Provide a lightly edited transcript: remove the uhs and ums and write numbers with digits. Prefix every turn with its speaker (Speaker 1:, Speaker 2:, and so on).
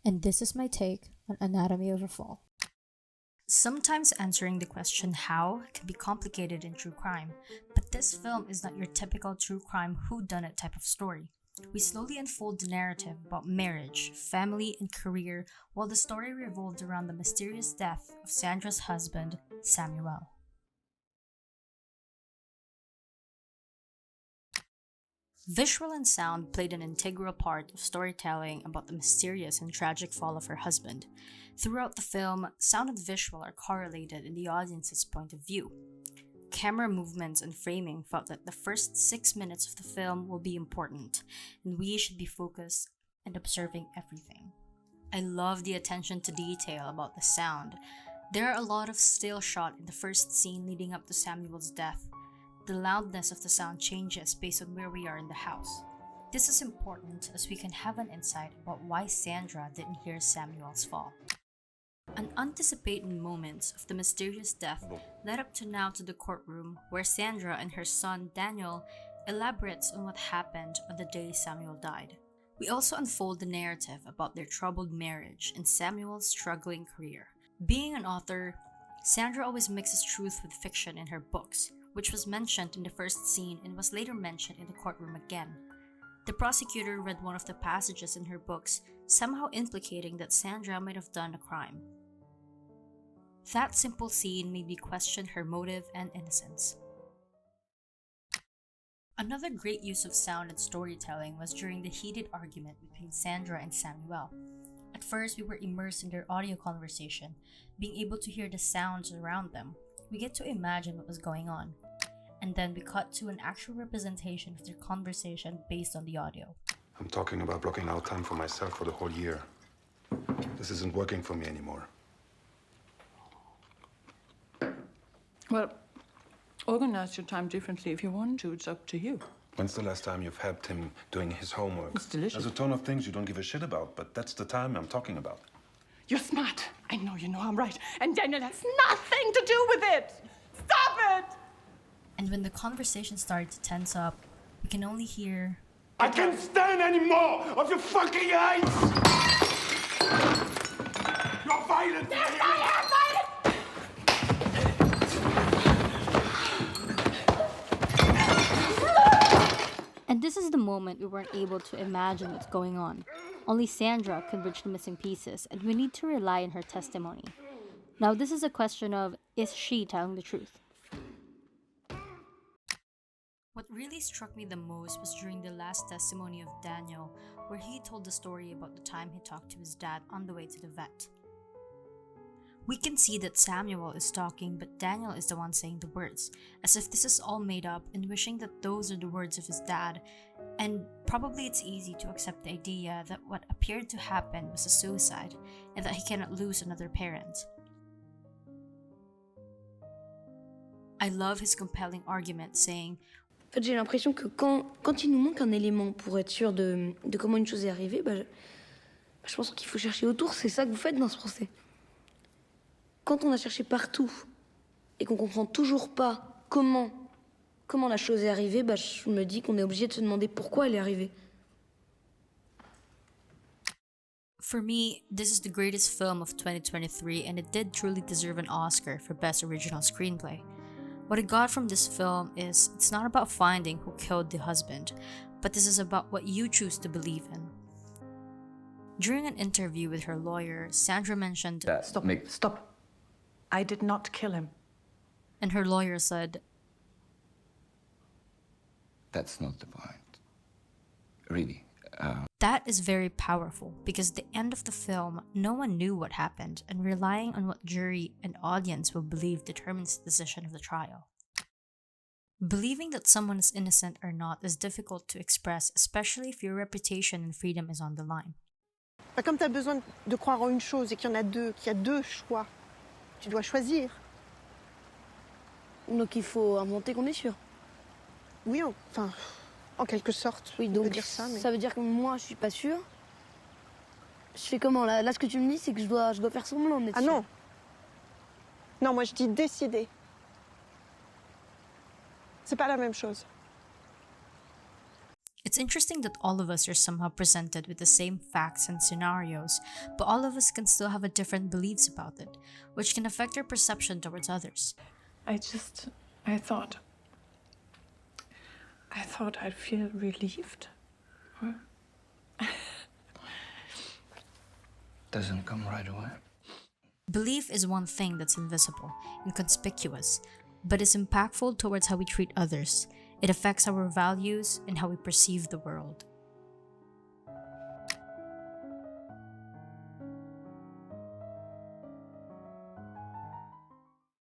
Speaker 1: And this is my take on Anatomy of a Fall.
Speaker 2: Sometimes answering the question how can be complicated in true crime, but this film is not your typical true crime whodunit type of story. We slowly unfold the narrative about marriage, family, and career while the story revolved around the mysterious death of Sandra's husband, Samuel. Visual and sound played an integral part of storytelling about the mysterious and tragic fall of her husband. Throughout the film, sound and visual are correlated in the audience's point of view. Camera movements and framing felt that the first 6 minutes of the film will be important, and we should be focused and observing everything. I love the attention to detail about the sound. There are a lot of still shot in the first scene leading up to Samuel's death. The loudness of the sound changes based on where we are in the house. This is important as we can have an insight about why Sandra didn't hear Samuel's fall. Unanticipated moments of the mysterious death led up to now to the courtroom where Sandra and her son Daniel elaborates on what happened on the day Samuel died. We also unfold the narrative about their troubled marriage and Samuel's struggling career. Being an author, Sandra always mixes truth with fiction in her books, which was mentioned in the first scene and was later mentioned in the courtroom again. The prosecutor read one of the passages in her books, somehow implicating that Sandra might have done a crime. That simple scene made me question her motive and innocence. Another great use of sound and storytelling was during the heated argument between Sandra and Samuel. At first, we were immersed in their audio conversation, being able to hear the sounds around them. We get to imagine what was going on. And then we cut to an actual representation of their conversation based on the audio.
Speaker 3: I'm talking about blocking out time for myself for the whole year. This isn't working for me anymore.
Speaker 4: Well, organize your time differently if you want to. It's up to you.
Speaker 3: When's the last time you've helped him doing his homework?
Speaker 4: It's delicious.
Speaker 3: There's a ton of things you don't give a shit about, but that's the time I'm talking about.
Speaker 4: You're smart. I know you know I'm right. And Daniel has nothing to do with it. Stop it!
Speaker 2: And when the conversation started to tense up, we can only hear...
Speaker 5: I can't stand any more of your fucking eyes! You're violent!
Speaker 4: Yes, I am violent!
Speaker 1: And this is the moment we weren't able to imagine what's going on. Only Sandra could bridge the missing pieces, and we need to rely on her testimony. Now, this is a question of, is she telling the truth?
Speaker 2: What really struck me the most was during the last testimony of Daniel, where he told the story about the time he talked to his dad on the way to the vet. We can see that Samuel is talking, but Daniel is the one saying the words, as if this is all made up and wishing that those are the words of his dad. And probably it's easy to accept the idea that what appeared to happen was a suicide, and that he cannot lose another parent. I love his compelling argument saying,
Speaker 6: En fait, j'ai l'impression que quand il nous manque un élément pour être sûr de comment une chose est arrivée, je pense qu'il faut chercher autour. C'est ça que vous faites dans ce procès. Quand on a cherché partout et qu'on comprend toujours pas comment la chose est arrivée, je me dis qu'on est obligé de se demander pourquoi elle est arrivée.
Speaker 2: For me, this is the greatest film of 2023, and it did truly deserve an Oscar for Best Original Screenplay. What I got from this film is it's not about finding who killed the husband, but this is about what you choose to believe in. During an interview with her lawyer, Sandra mentioned,
Speaker 4: Stop. I did not kill him.
Speaker 2: And her lawyer said,
Speaker 7: That's not the point. Really.
Speaker 2: That is very powerful because at the end of the film, no one knew what happened, and relying on what jury and audience will believe determines the decision of the trial. Believing that someone is innocent or not is difficult to express, especially if your reputation and freedom is on the line.
Speaker 8: Comme tu as besoin de croire en une chose et qu'il y en a deux, qu'il y a deux choix, tu dois choisir.
Speaker 6: Donc il faut inventer qu'on est sûr.
Speaker 8: Oui, enfin, en quelque sorte,
Speaker 6: oui,
Speaker 8: on
Speaker 6: donc
Speaker 8: peut dire ça. Mais...
Speaker 6: ça veut dire que moi, je suis pas sûre. Je fais comment là, ce que tu me dis, c'est que je dois faire semblant d'être sûre.
Speaker 8: Ah non. Non, moi je dis décider. C'est pas la même chose.
Speaker 2: It's interesting that all of us are somehow presented with the same facts and scenarios, but all of us can still have a different beliefs about it, which can affect our perception towards others.
Speaker 4: I thought I'd feel relieved.
Speaker 7: Doesn't come right away.
Speaker 2: Belief is one thing that's invisible, inconspicuous, but is impactful towards how we treat others. It affects our values and how we perceive the world.